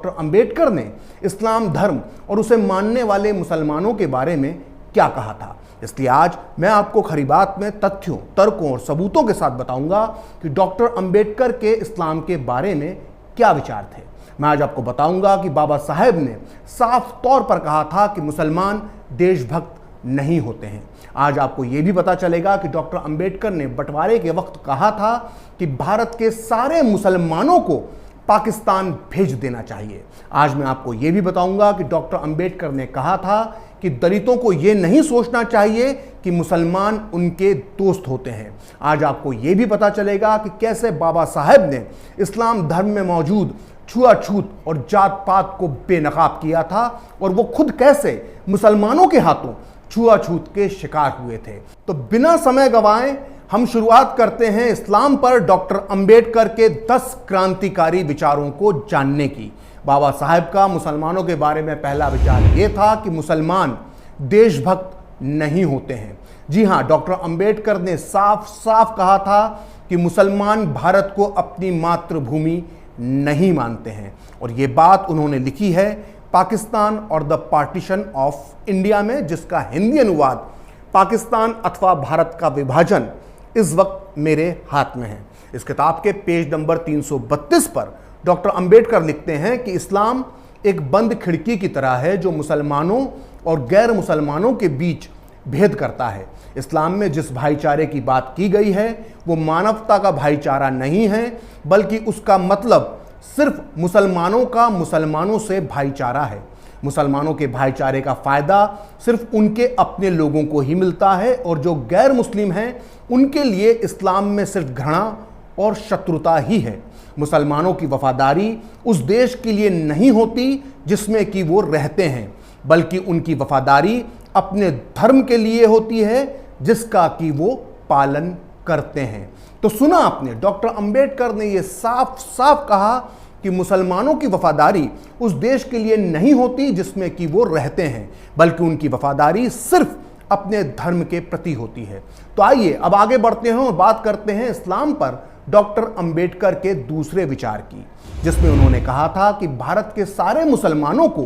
Doctor Ambedkar ने इस्लाम धर्म और उसे मानने वाले मुसलमानों के बारे में क्या कहा था। इसलिए आज मैं आपको खरी बात में तथ्यों, तर्कों और सबूतों के साथ बताऊंगा कि डॉक्टर अंबेडकर के इस्लाम के बारे में क्या विचार थे। मैं आज आपको बताऊंगा कि बाबा साहेब ने साफ तौर पर कहा था कि मुसलमान देशभक्त नहीं होते हैं। आज आपको यह भी पता चलेगा कि डॉक्टर अंबेडकर ने बंटवारे के वक्त कहा था कि भारत के सारे मुसलमानों को पाकिस्तान भेज देना चाहिए। आज मैं आपको यह भी बताऊंगा कि डॉक्टर अंबेडकर ने कहा था कि दलितों को यह नहीं सोचना चाहिए कि मुसलमान उनके दोस्त होते हैं। आज आपको यह भी पता चलेगा कि कैसे बाबा साहेब ने इस्लाम धर्म में मौजूद छुआछूत और जात पात को बेनकाब किया था और वो खुद कैसे मुसलमानों के हाथों छुआछूत के शिकार हुए थे। तो बिना समय गंवाए हम शुरुआत करते हैं इस्लाम पर डॉक्टर अंबेडकर के 10 क्रांतिकारी विचारों को जानने की। बाबा साहेब का मुसलमानों के बारे में पहला विचार यह था कि मुसलमान देशभक्त नहीं होते हैं। जी हां, डॉक्टर अंबेडकर ने साफ साफ कहा था कि मुसलमान भारत को अपनी मातृभूमि नहीं मानते हैं और ये बात उन्होंने लिखी है पाकिस्तान और द पार्टीशन ऑफ इंडिया में, जिसका हिंदी अनुवाद पाकिस्तान अथवा भारत का विभाजन इस वक्त मेरे हाथ में है। इस किताब के पेज नंबर 332 पर डॉक्टर अंबेडकर लिखते हैं कि इस्लाम एक बंद खिड़की की तरह है जो मुसलमानों और गैर मुसलमानों के बीच भेद करता है। इस्लाम में जिस भाईचारे की बात की गई है वो मानवता का भाईचारा नहीं है, बल्कि उसका मतलब सिर्फ मुसलमानों का मुसलमानों से भाईचारा है। मुसलमानों के भाईचारे का फायदा सिर्फ उनके अपने लोगों को ही मिलता है और जो गैर मुस्लिम हैं उनके लिए इस्लाम में सिर्फ घृणा और शत्रुता ही है। मुसलमानों की वफादारी उस देश के लिए नहीं होती जिसमें कि वो रहते हैं, बल्कि उनकी वफादारी अपने धर्म के लिए होती है जिसका कि वो पालन करते हैं। तो सुना आपने, डॉक्टर अंबेडकर ने यह साफ साफ कहा कि मुसलमानों की वफादारी उस देश के लिए नहीं होती जिसमें कि वो रहते हैं, बल्कि उनकी वफादारी सिर्फ अपने धर्म के प्रति होती है। तो आइए अब आगे बढ़ते हैं और बात करते हैं इस्लाम पर डॉक्टर अंबेडकर के दूसरे विचार की, जिसमें उन्होंने कहा था कि भारत के सारे मुसलमानों को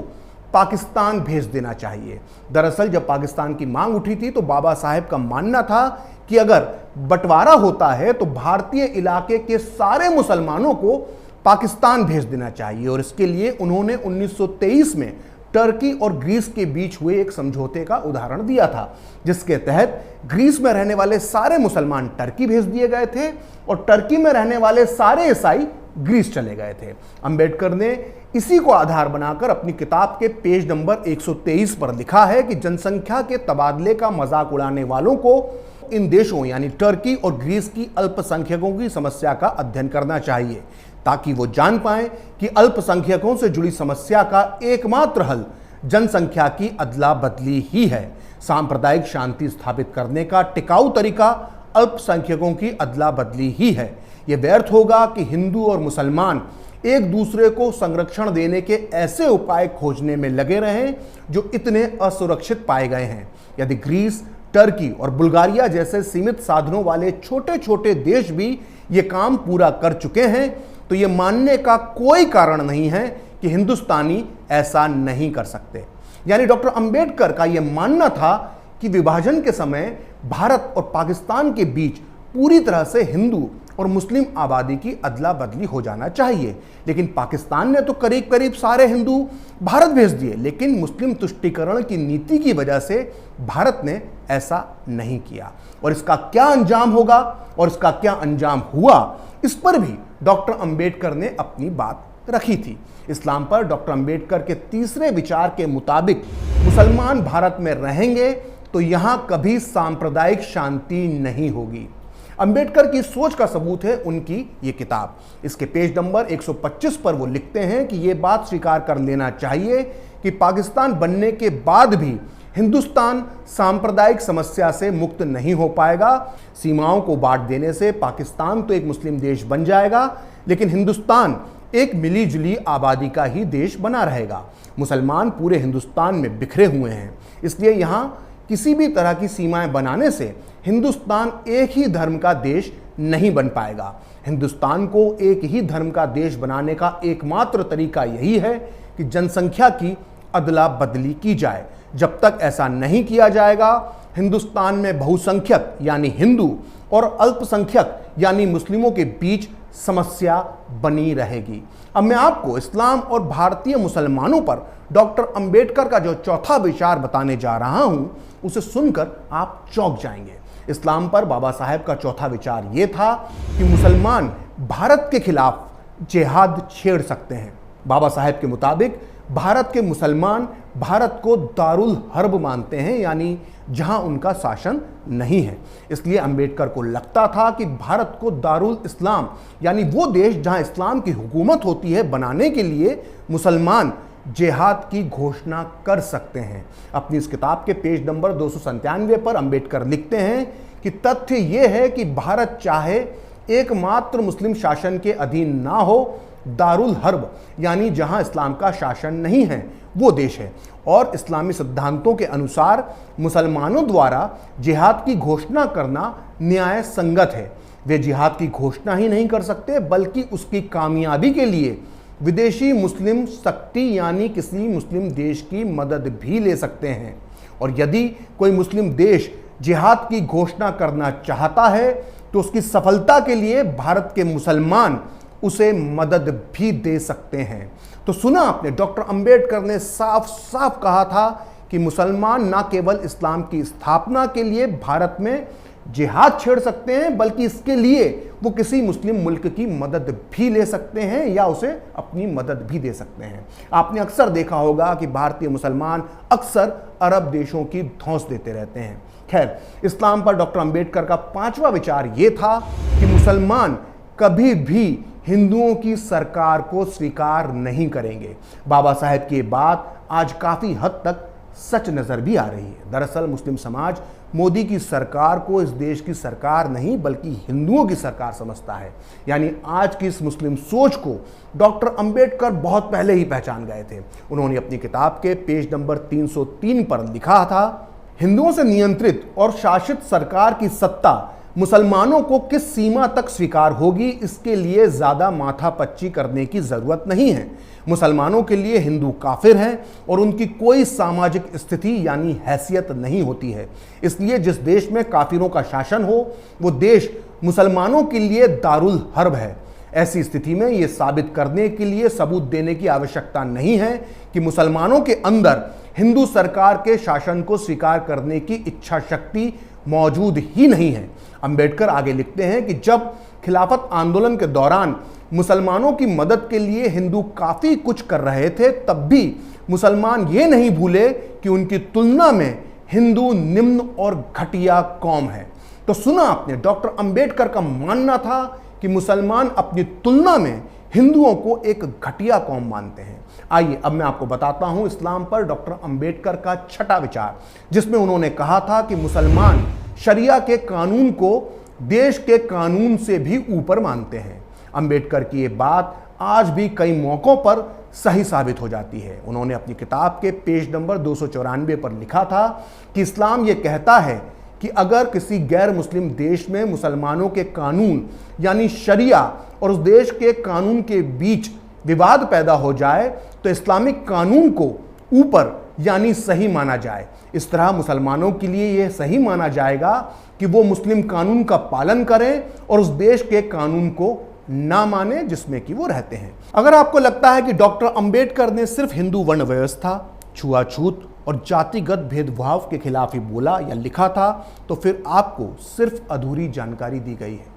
पाकिस्तान भेज देना चाहिए। दरअसल जब पाकिस्तान की मांग उठी थी तो बाबा साहेब का मानना था कि अगर बंटवारा होता है तो भारतीय इलाके के सारे मुसलमानों को पाकिस्तान भेज देना चाहिए और इसके लिए उन्होंने 1923 में टर्की और ग्रीस के बीच हुए एक समझौते का उदाहरण दिया था, जिसके तहत ग्रीस में रहने वाले सारे मुसलमान टर्की भेज दिए गए थे और टर्की में रहने वाले सारे ईसाई ग्रीस चले गए थे। अंबेडकर ने इसी को आधार बनाकर अपनी किताब के पेज नंबर 123 पर लिखा है कि जनसंख्या के तबादले का मजाक उड़ाने वालों को इन देशों यानी टर्की और ग्रीस की अल्पसंख्यकों की समस्या का अध्ययन करना चाहिए, ताकि वो जान पाएं कि अल्पसंख्यकों से जुड़ी समस्या का एकमात्र हल जनसंख्या की अदला बदली ही है। सांप्रदायिक शांति स्थापित करने का टिकाऊ तरीका अल्पसंख्यकों की अदला बदली ही है। यह व्यर्थ होगा कि हिंदू और मुसलमान एक दूसरे को संरक्षण देने के ऐसे उपाय खोजने में लगे रहें जो इतने असुरक्षित पाए गए हैं। यदि ग्रीस, टर्की और बुल्गारिया जैसे सीमित साधनों वाले छोटे छोटे देश भी ये काम पूरा कर चुके हैं तो ये मानने का कोई कारण नहीं है कि हिंदुस्तानी ऐसा नहीं कर सकते। यानी डॉक्टर अंबेडकर का यह मानना था कि विभाजन के समय भारत और पाकिस्तान के बीच पूरी तरह से हिंदू और मुस्लिम आबादी की अदला बदली हो जाना चाहिए, लेकिन पाकिस्तान ने तो करीब करीब सारे हिंदू भारत भेज दिए, लेकिन मुस्लिम तुष्टीकरण की नीति की वजह से भारत ने ऐसा नहीं किया। और इसका क्या अंजाम होगा और इसका क्या अंजाम हुआ, इस पर भी डॉक्टर अंबेडकर ने अपनी बात रखी थी। इस्लाम पर डॉक्टर अंबेडकर के तीसरे विचार के मुताबिक मुसलमान भारत में रहेंगे तो यहां कभी सांप्रदायिक शांति नहीं होगी। अंबेडकर की सोच का सबूत है उनकी ये किताब। इसके पेज नंबर 125 पर वो लिखते हैं कि ये बात स्वीकार कर लेना चाहिए कि पाकिस्तान बनने के बाद भी हिंदुस्तान सांप्रदायिक समस्या से मुक्त नहीं हो पाएगा। सीमाओं को बांट देने से पाकिस्तान तो एक मुस्लिम देश बन जाएगा, लेकिन हिंदुस्तान एक मिली जुली आबादी का ही देश बना रहेगा। मुसलमान पूरे हिंदुस्तान में बिखरे हुए हैं, इसलिए यहाँ किसी भी तरह की सीमाएं बनाने से हिंदुस्तान एक ही धर्म का देश नहीं बन पाएगा। हिंदुस्तान को एक ही धर्म का देश बनाने का एकमात्र तरीका यही है कि जनसंख्या की अदला बदली की जाए। जब तक ऐसा नहीं किया जाएगा, हिंदुस्तान में बहुसंख्यक यानी हिंदू और अल्पसंख्यक यानी मुस्लिमों के बीच समस्या बनी रहेगी। अब मैं आपको इस्लाम और भारतीय मुसलमानों पर डॉक्टर अंबेडकर का जो चौथा विचार बताने जा रहा हूं, उसे सुनकर आप चौंक जाएंगे। इस्लाम पर बाबा साहेब का चौथा विचार यह था कि मुसलमान भारत के खिलाफ जिहाद छेड़ सकते हैं। बाबा साहेब के मुताबिक भारत के मुसलमान भारत को दारुल हर्ब मानते हैं, यानी जहां उनका शासन नहीं है। इसलिए अंबेडकर को लगता था कि भारत को दारुल इस्लाम यानी वो देश जहां इस्लाम की हुकूमत होती है बनाने के लिए मुसलमान जिहाद की घोषणा कर सकते हैं। अपनी इस किताब के पेज नंबर 297 पर अंबेडकर लिखते हैं कि तथ्य यह है कि भारत चाहे एकमात्र मुस्लिम शासन के अधीन ना हो, दारुल हर्ब यानी जहां इस्लाम का शासन नहीं है वो देश है, और इस्लामी सिद्धांतों के अनुसार मुसलमानों द्वारा जिहाद की घोषणा करना न्याय संगत है। वे जिहाद की घोषणा ही नहीं कर सकते बल्कि उसकी कामयाबी के लिए विदेशी मुस्लिम शक्ति यानी किसी मुस्लिम देश की मदद भी ले सकते हैं। और यदि कोई मुस्लिम देश जिहाद की घोषणा करना चाहता है तो उसकी सफलता के लिए भारत के मुसलमान उसे मदद भी दे सकते हैं। तो सुना आपने, डॉक्टर अंबेडकर ने साफ साफ कहा था कि मुसलमान न केवल इस्लाम की स्थापना के लिए भारत में जिहाद छेड़ सकते हैं बल्कि इसके लिए वो किसी मुस्लिम मुल्क की मदद भी ले सकते हैं या उसे अपनी मदद भी दे सकते हैं। आपने अक्सर देखा होगा कि भारतीय मुसलमान अक्सर अरब देशों की धौंस देते रहते हैं। खैर, इस्लाम पर डॉक्टर अंबेडकर का पांचवा विचार यह था कि मुसलमान कभी भी हिंदुओं की सरकार को स्वीकार नहीं करेंगे। बाबा साहेब की बात आज काफी हद तक सच नजर भी आ रही है। दरअसल मुस्लिम समाज मोदी की सरकार को इस देश की सरकार नहीं बल्कि हिंदुओं की सरकार समझता है। यानी आज की इस मुस्लिम सोच को डॉक्टर अंबेडकर बहुत पहले ही पहचान गए थे। उन्होंने अपनी किताब के पेज नंबर 303 पर लिखा था, हिंदुओं से नियंत्रित और शासित सरकार की सत्ता मुसलमानों को किस सीमा तक स्वीकार होगी, इसके लिए ज्यादा माथापच्ची करने की जरूरत नहीं है। मुसलमानों के लिए हिंदू काफिर हैं और उनकी कोई सामाजिक स्थिति यानी हैसियत नहीं होती है। इसलिए जिस देश में काफिरों का शासन हो वो देश मुसलमानों के लिए दारुल हर्ब है। ऐसी स्थिति में यह साबित करने के लिए सबूत देने की आवश्यकता नहीं है कि मुसलमानों के अंदर हिंदू सरकार के शासन को स्वीकार करने की इच्छा शक्ति मौजूद ही नहीं है। अंबेडकर आगे लिखते हैं कि जब खिलाफत आंदोलन के दौरान मुसलमानों की मदद के लिए हिंदू काफी कुछ कर रहे थे, तब भी मुसलमान ये नहीं भूले कि उनकी तुलना में हिंदू निम्न और घटिया कौम है। तो सुना आपने, डॉक्टर अंबेडकर का मानना था कि मुसलमान अपनी तुलना में हिंदुओं को एक घटिया कौम मानते हैं। आइए अब मैं आपको बताता हूं इस्लाम पर डॉक्टर अंबेडकर का छठा विचार, जिसमें उन्होंने कहा था कि मुसलमान शरिया के कानून को देश के कानून से भी ऊपर मानते हैं। अंबेडकर की ये बात आज भी कई मौकों पर सही साबित हो जाती है। उन्होंने अपनी किताब के पेज नंबर 294 पर लिखा था कि इस्लाम ये कहता है कि अगर किसी गैर मुस्लिम देश में मुसलमानों के कानून यानी शरिया और उस देश के कानून के बीच विवाद पैदा हो जाए तो इस्लामिक कानून को ऊपर यानी सही माना जाए। इस तरह मुसलमानों के लिए यह सही माना जाएगा कि वो मुस्लिम कानून का पालन करें और उस देश के कानून को ना माने जिसमें कि वो रहते हैं। अगर आपको लगता है कि डॉक्टर अंबेडकर ने सिर्फ हिंदू वर्ण व्यवस्था, छुआछूत और जातिगत भेदभाव के खिलाफ ही बोला या लिखा था, तो फिर आपको सिर्फ अधूरी जानकारी दी गई है।